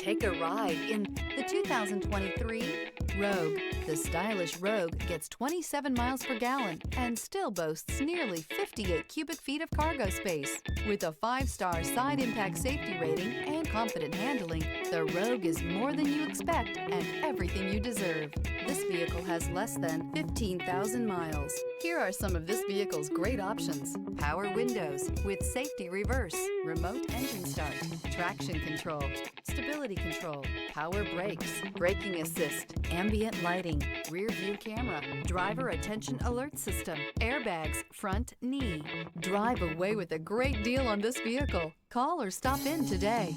Take a ride in the 2023 Rogue. The stylish Rogue gets 27 miles per gallon and still boasts nearly 58 cubic feet of cargo space. With a 5-star side impact safety rating and confident handling, the Rogue is more than you expect and everything you deserve. This vehicle has less than 15,000 miles. Here are some of this vehicle's great options: power windows with safety reverse, remote engine start, traction control, stability control, power brakes, braking assist, ambient lighting, rear view camera, driver attention alert system, airbags, front knee. Drive away with a great deal on this vehicle. Call or stop in today.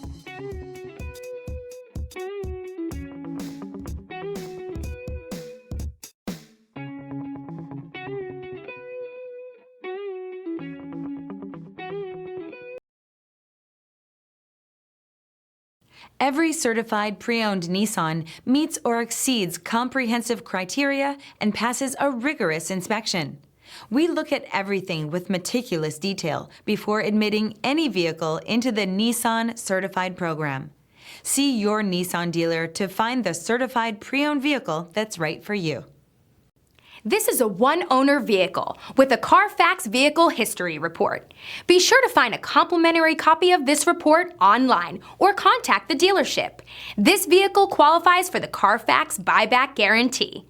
Every certified pre-owned Nissan meets or exceeds comprehensive criteria and passes a rigorous inspection. We look at everything with meticulous detail before admitting any vehicle into the Nissan Certified program. See your Nissan dealer to find the certified pre-owned vehicle that's right for you. This is a one-owner vehicle with a Carfax Vehicle History Report. Be sure to find a complimentary copy of this report online or contact the dealership. This vehicle qualifies for the Carfax Buyback Guarantee.